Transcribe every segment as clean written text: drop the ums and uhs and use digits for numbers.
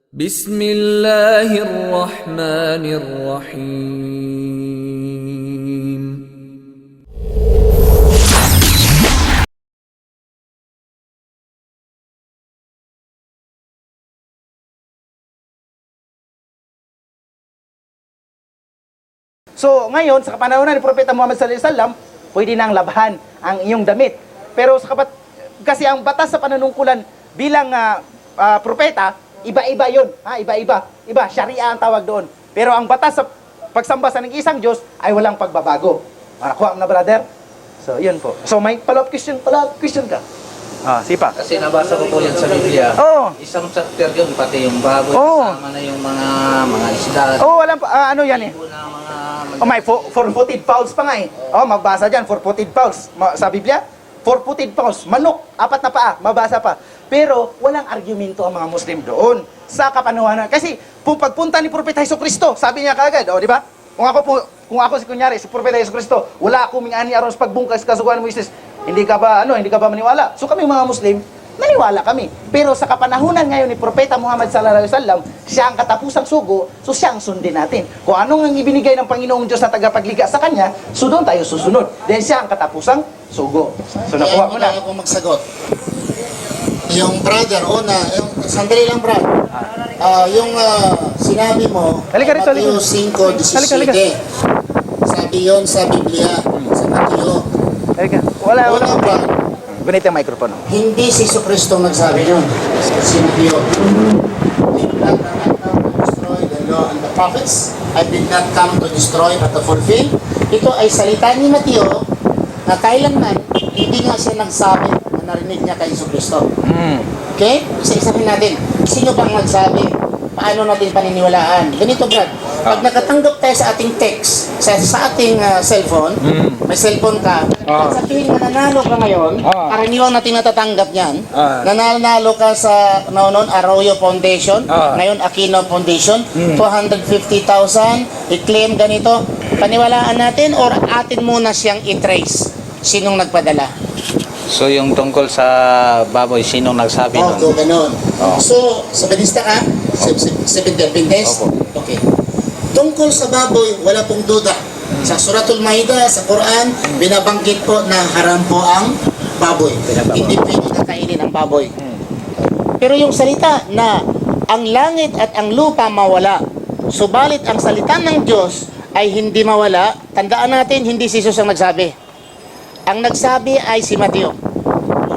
بسم الله الرحمن الرحيم. So, ngayon, sa kapanahonan ni Propeta Muhammad sallallahu alaihi wasallam, pwede nang labhan ang iyong damit. Pero kasi ang batas sa panunungkulan bilang propeta, iba-iba yun. Iba-iba. Iba, Sharia ang tawag doon. Pero ang batas sa pagsamba sa ng isang Diyos ay walang pagbabago. Kuha mo na, brother? So, yun po. So, may follow-up question ka. Sipa. Kasi nabasa ko po yan sa Biblia. Oo. Isang chapter yun, pati yung baboy, Oo. kasama na yung mga isda. Walang, ano yan eh. Na mga May four-footed fowls pa nga eh. Mabasa dyan, four-footed fowls. Sa Biblia, four-footed fowls. Manok, 4 na paa, mabasa pa. Pero walang argumento ang mga Muslim doon sa kapanahunan. Kasi pagpunta ni Propeta Jesucristo, sabi niya kagad, di ba? Kung ako kunyari, si Propeta Jesucristo, wala akong ani aron sa pagbungkas kasuguan mo Moises, hindi ka ba maniwala? So kami mga Muslim, naniwala kami. Pero sa kapanahunan ngayon ni Propeta Muhammad sallallahu alaihi wasallam, siya ang katapusang sugo, so siya ang sundin natin. Kung anong ang ibinigay ng Panginoong Diyos na tagapagliga sa Kanya, so doon tayo susunod. Dahil siya ang katapusang sugo. So nakuha mo na. Ako magsagot. Yung brother, sandali lang brad. Yung sinabi mo, Halika rito, Mateo halika. 5:17. Sabi yon sa Biblia, sa Mateo. Wala. Brad, Ganito yung microphone. hindi si Jesucristo nagsabi nun. Si Mateo. I did not come to destroy the law and the prophets. I did not come to destroy but to fulfill. Ito ay salita ni Mateo na kailanman hindi nga siya nagsabi na narinig niya kay Jesucristo. Okay? Isa-isahin natin. Sino bang nagsabi? Paano natin paniniwalaan? Ganito, Brad. Pag nakatanggap tayo sa ating text, sa ating cellphone, may cellphone ka, at sabihin na nanalo ka ngayon, karaniwang natin natatanggap yan, nanalo ka sa Arroyo Foundation, ngayon Aquino Foundation, 250,000, i-claim ganito, paniwalaan natin or atin muna siyang i-trace? Sinong nagpadala? So yung tungkol sa baboy, sinong nagsabi nun? Ganun. So, Sabanista ka? Seventh Adventist? Okay. Tungkol sa baboy, wala pong duda. Sa Suratul Maida, sa Quran, binabanggit po na haram po ang baboy. Hindi pwede kakainin ang baboy. Pero yung salita na ang langit at ang lupa mawala, subalit ang salita ng Diyos ay hindi mawala, tandaan natin, hindi si Jesus ang nagsabi. Ang nagsabi ay si Mateo.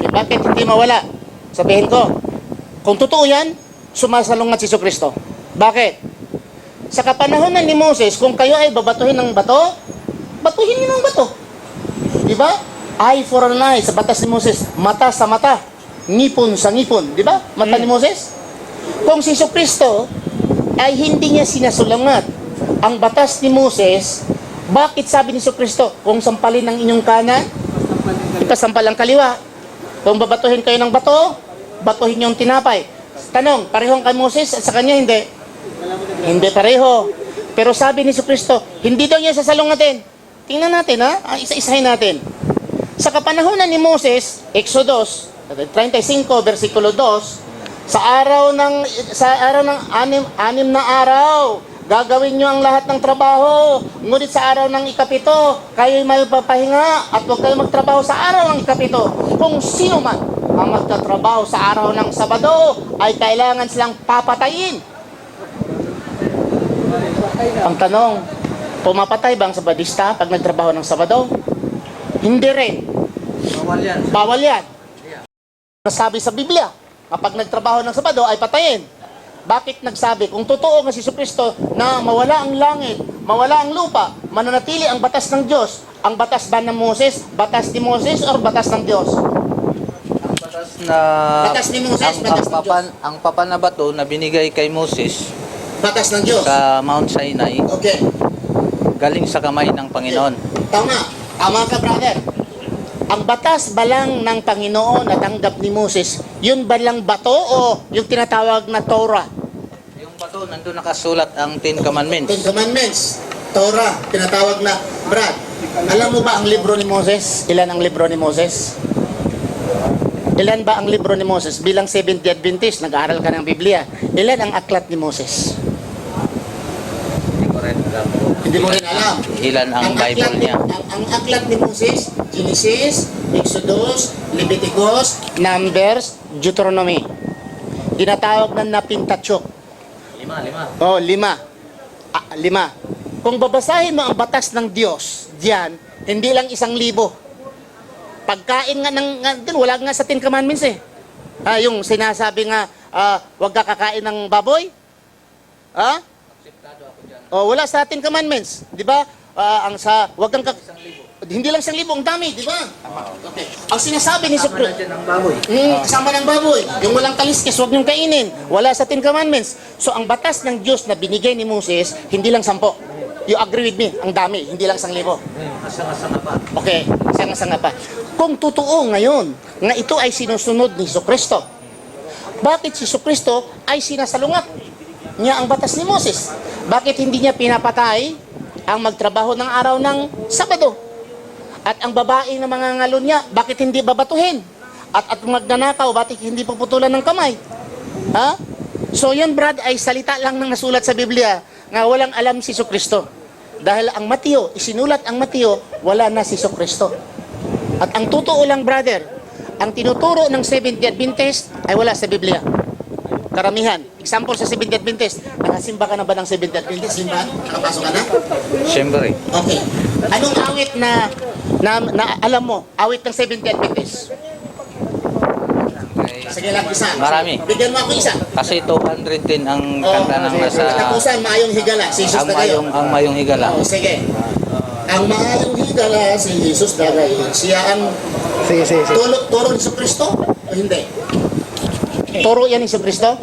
Okay, bakit hindi mawala? Sabihin ko, kung totoo yan, sumasalungat si Jesucristo. Bakit? Sa kapanahonan ni Moses, kung kayo ay babatuhin ng bato, batuhin niyo ng bato. Di ba? Eye for an eye, sa batas ni Moses, mata sa mata, ngipon sa ngipon. Di ba? Mata ni Moses. Kung si Jesucristo ay hindi niya sinasulungat ang batas ni Moses, bakit sabi ni Jesucristo, kung sampalin ng inyong kanan, ikasampal ang kaliwa. Kung babatuhin kayo ng bato, batuhin yung tinapay. Tanong, parehong kay Moses at sa kanya hindi? Hindi pareho. Pero sabi ni Jesucristo, hindi daw niya sasalungatin. Tingnan natin isa-isahin natin. Sa kapanahonan ni Moses, Exodus 35 versikulo 2, sa araw ng anim na araw, gagawin nyo ang lahat ng trabaho. Ngunit sa araw ng ikapito, kayo'y may papahinga at huwag kayo magtrabaho sa araw ng ikapito. Kung sino man ang magtatrabaho sa araw ng Sabado, ay kailangan silang papatayin. Ang tanong, pumapatay ba ang Sabadista pag nagtrabaho ng Sabado? Hindi rin. Bawal yan. Nasabi sa Biblia, kapag nagtrabaho ng Sabado ay patayin. Bakit nagsabi? Kung totoo nga si Jesucristo na mawala ang langit, mawala ang lupa, mananatili ang batas ng Diyos, ang batas ba ng Moses, batas ni Moses, or batas ng Diyos? Batas ni Moses, batas ng Diyos. Ang papa na bato na binigay kay Moses Batas ng Diyos. sa Mount Sinai, Okay. galing sa kamay ng Panginoon. Tama ka, brother. Ang batas ba lang ng Panginoon na tanggap ni Moses, yun ba lang bato o yung tinatawag na Torah? Yung bato, nandun nakasulat ang 10 Commandments. 10 Commandments. Torah, tinatawag na, Brad, alam mo ba ang libro ni Moses? Ilan ang libro ni Moses? Ilan ba ang libro ni Moses? Bilang Seventh-day Adventist, nag-aaral ka ng Biblia. Ilan ang aklat ni Moses? Hindi mo rin alam. Ilan ang Bible aklat niya? Ang aklat ni Moses, Genesis, Exodus, Leviticus, Numbers, Deuteronomy. Tinatawag na Napintatyok. Oh, lima. Lima. Kung babasahin mo ang batas ng Diyos, diyan, hindi lang 1,000. Pagkain nga dun, wala nga sa 10 Commandments eh. Yung sinasabi nga, huwag ka kakain ng baboy. Wala sa 10 Commandments, di ba? Huwag kang hindi lang 1,000, ang dami, di ba? Okay. Ang sinasabi ni Sukri, kasama ng baboy, yung walang kaliskis, huwag niyong kainin. Wala sa 10 Commandments. So, ang batas ng Diyos na binigay ni Moses, hindi lang 10. You agree with me? Ang dami, hindi lang 1,000. Okay, sanga-sanga pa. Kung totoo ngayon, nga ito ay sinusunod ni Jesucristo, bakit si Jesucristo ay sinasalungat niya ang batas ni Moses? Bakit hindi niya pinapatay ang magtrabaho ng araw ng Sabado? At ang babae na mga ngalon niya, bakit hindi babatuhin? At magnanakaw, bakit hindi puputulan ng kamay? So yan, Brad, ay salita lang ng nasulat sa Biblia nga walang alam si Jesucristo. Dahil ang Mateo, isinulat ang Mateo, wala na si Jesucristo. At ang totoo lang, brother, ang tinuturo ng Seventh-day Adventist ay wala sa Biblia. Karamihan. Example sa Seventh-day Adventist, nakasimba ka na ba ng Seventh-day Adventist? Simba? Nakapasok ka na? Siyempre. Okay. Anong awit na alam mo? Awit ng Seventh-day Adventist? Sige lang, isa. Marami. Bigyan mo ako isa. Kasi 210 ang kanta ng nasa... Tapusan, Maayong Higala. Si Jesus na kayo. Ang mayong higala. Sige. Ang Maayong Higala, si Jesus na kayo. Siya ang turo ni Jesucristo o hindi? Turo yan ni Jesucristo?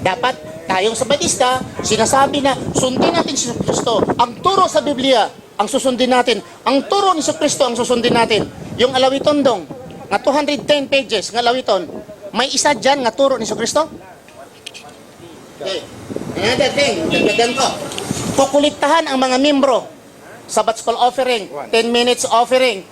Dapat tayong Sabatista, sinasabi na sundin natin si Jesucristo. Ang turo sa Biblia, ang susundin natin. Ang turo ni Jesucristo, ang susundin natin. Yung alawiton dong, nga 210 pages, nga alawiton, may isa dyan nga turo ni Jesucristo? Okay. Another thing, dagdagan ko. Kukuliktahan ang mga membro. Sabbath School offering, 10 minutes offering,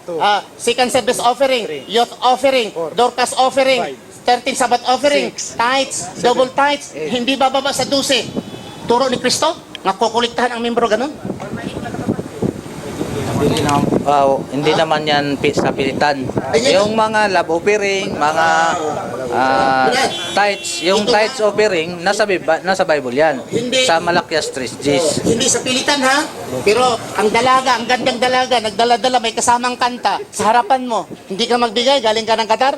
second service offering, youth offering, Dorcas offering, 13 Sabbath offering, tithes, double tithes, hindi bababa sa 12. Turo ni Kristo, nga kukuliktahan ang membro, ganun? Hindi naman yan sa pilitan. Yung mga love offering, mga tithes, yung tithes offering, nasa Bible yan. Sa Malakias 3:10. Hindi sa pilitan, ha? Pero ang dalaga, ang gandang dalaga, nagdala-dala, may kasamang kanta sa harapan mo. Hindi ka magbigay, galing ka ng Qatar?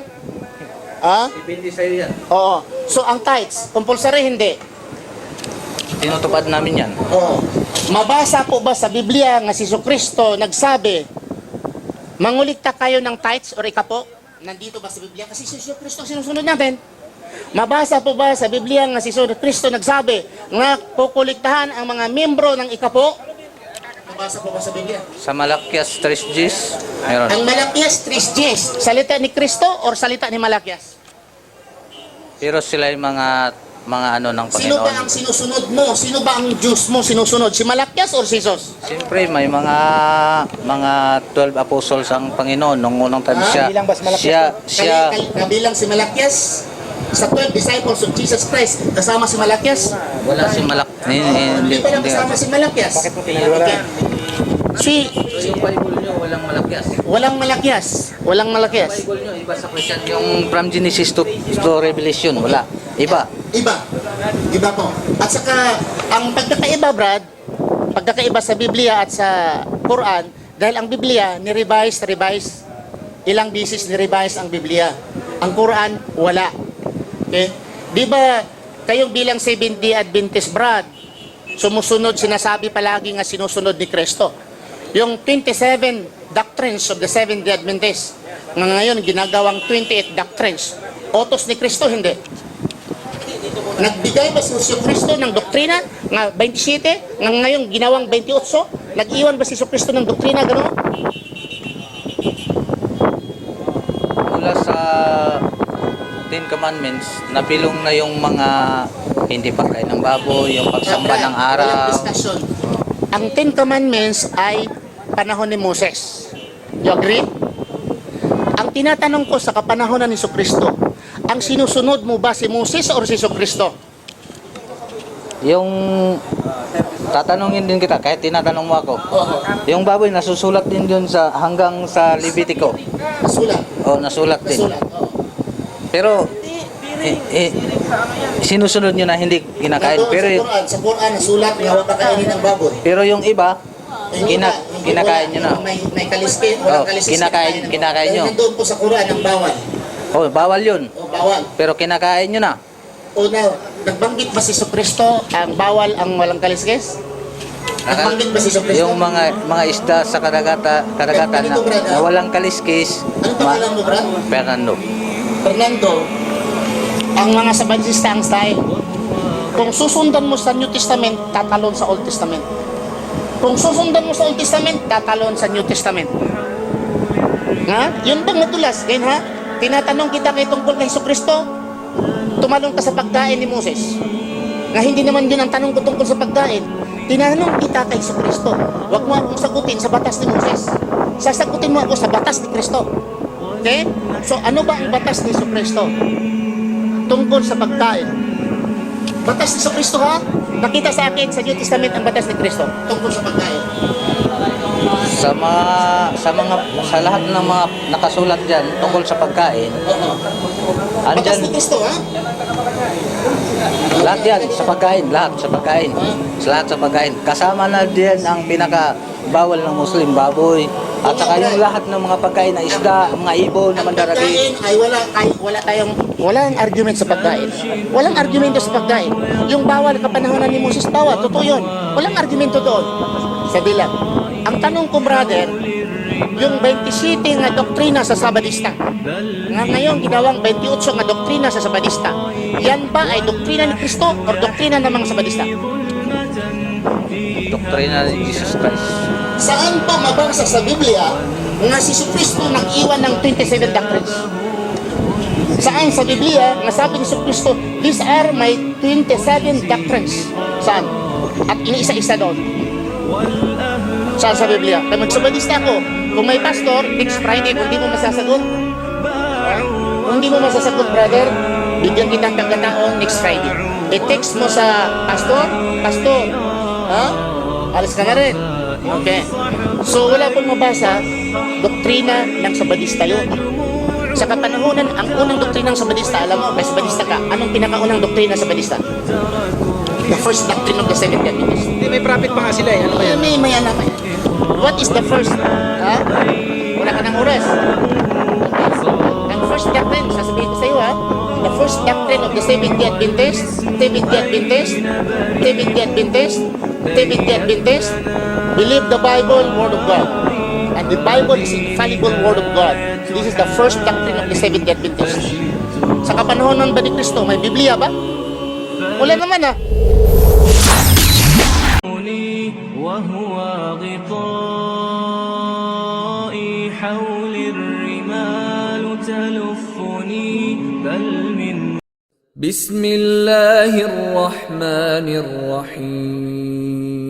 Depende sa'yo yan. Oo. So ang tithes, compulsory hindi. Tinutupad namin yan. Oo. Mabasa po ba sa Biblia nga si Jesucristo nagsabi, mangulikta kayo ng tithes or ikapo? Nandito ba sa Biblia? Kasi si Jesucristo sinusunod natin. Mabasa po ba sa Biblia nga si Jesucristo nagsabi nga kukuliktahan ang mga membro ng ikapo? Mabasa po ba sa Biblia? Sa Malakias 3:10, meron. Ang Malakias 3:10, salita ni Kristo or salita ni Malakias? Pero sila yung mga ano ng Sino ba ang Panginoon. sinusunod mo? Sino ba ang Diyos mo sinusunod? Si Malakias or si Jesus? Siyempre, may mga 12 apostles ang Panginoon nung unang time siya. Bilang ba si Malakias? Siya, Kabilang si Malakias sa 12 disciples of Jesus Christ, kasama si Malakias? wala si Hindi pa lang kasama si Malakias. Bakit mo pinaniwalaan? Yung Bible nyo, walang Malakias. Walang Malakias. Walang Malakias. Bible nyo, iba sa Christian. Yung from Genesis to Revelation, wala. Iba. Iba. Iba po. At saka, ang pagkakaiba, Brad, pagkakaiba sa Biblia at sa Quran, dahil ang Biblia, ni-revise. Ilang bisis ni-revise ang Biblia. Ang Quran, wala. Okay? Di ba, kayong bilang Seventh-day Adventist, Brad, sumusunod, sinasabi palagi nga sinusunod ni Kristo. Yung 27 doctrines of the Seventh-day Adventist, nga ngayon ginagawang 28 doctrines. Otos ni Kristo, hindi. Nagbigay ba si Kristo ng doktrina nga 27, nga ngayon ginawang 28? Nag-iwan ba si Kristo ng doktrina, gano'n? Mula sa 10 Commandments, napilong na yung mga hindi pagkain ng baboy, yung pagsamba ng araw. Walang discussion. Ang 10 Commandments ay panahon ni Moses. You agree? Ang tinatanong ko sa kapanahonan ni Kristo, Ang sinusunod mo ba si Moses o si Kristo? Yung tatanungin din kita, kahit tinatanong mo ako. Yung baboy, nasusulat din yun sa, hanggang sa Levitico. Sulat. O, nasulat din. Sulat. Pero, sinusunod nyo na hindi kinakain. Nandoon Pero, sa Quran, nasulat na huwag kakainin ng baboy. pero yung iba, Hindi kinakain nyo na. May kaliskis, walang Oh, kaliskis. kinakain nyo. Nandoon po sa Quran ang bawal. Oh, bawal yun. O bawal. Pero kinakain nyo na. Una, nagbanggit ba si Kristo ang bawal ang walang kaliskis? Nagbanggit ba si Kristo? Yung mga isda sa kadagatan na walang kaliskis, Ano pangalan mo, Brad? Fernando. Fernando, ang mga Sabadista ang style. Kung susundan mo sa New Testament, tatalon sa Old Testament. Kung susundan mo sa Old Testament, tatalon sa New Testament. Ha? Yun bang madulas? Ganyan ha? Tinatanong kita kay tungkol kay Kristo, tumalon ka sa pagkain ni Moses. Nga hindi naman yun ang tanong ko tungkol sa pagkain. Tinanong kita kay Kristo. Huwag mo akong sagutin sa batas ni Moses. Sasagutin mo ako sa batas ni Kristo. Okay? So ano ba ang batas ni Kristo? Tungkol sa pagkain. Batas ni Kristo ha? Nakita sa akin sa New Testament ang batas ni Kristo tungkol sa pagkain. Sa lahat ng mga nakasulat diyan tungkol sa pagkain, Batas andyan ni Kristo ha? lahat yan sa pagkain, lahat sa pagkain. Kasama na diyan ang pinaka bawal ng Muslim, baboy. At saka yung lahat ng mga pagkain na isda, mga ibon, na mandaragi. Pagkain ay walang argument sa pagkain. Walang argumento sa pagkain. Yung bawal kapanahonan ni Moses, bawal, totoo yun. Walang argumento doon. Sabi lang, ang tanong ko, brother, yung 27 nga doktrina sa Sabadista, nga ngayon ginawang 28 nga doktrina sa Sabadista, yan ba ay doktrina ni Kristo o doktrina ng mga Sabadista? Doktrina ni Jesus Christ. Saan pa mabasa sa Biblia nga si Kristo nag-iwan ng 27 doctrines? Saan sa Biblia nga sabi ni Kristo, these are my 27 doctrines? Saan? At iniisa-isa doon. Saan sa Biblia? Kaya magsabadista ako, kung may pastor, next Friday, kung di mo masasagot, kung di mo masasagot, brother, bigyan kita ng pagkataon next Friday. I-text mo sa pastor, ha? Alis ka na rin. Okay. So wala pong mabasa, doktrina ng Sabadista yun. Sa kapanahonan, ang unang doktrina ng Sabadista, alam mo, may Sabadista ka, anong pinakaunang doktrina ng Sabadista? The first doctrine of the Seventh-day Adventist. Hindi, may prophet pa nga sila eh. Ano ba yan? May anak pa yan. What is the first? Ha? Wala ka ng oras. Ang first doctrine, sasabihin ko sa iyo ha, the first doctrine of the Seventh-day Adventist, believe the Bible, Word of God. And the Bible is infallible Word of God. This is the first doctrine of the Seventh-day Adventist. Sa kapanahonan ba ni Kristo, may Biblia ba? Wala naman ha. وهو غطائي حول الرمال تلفني بل من بسم الله الرحمن الرحيم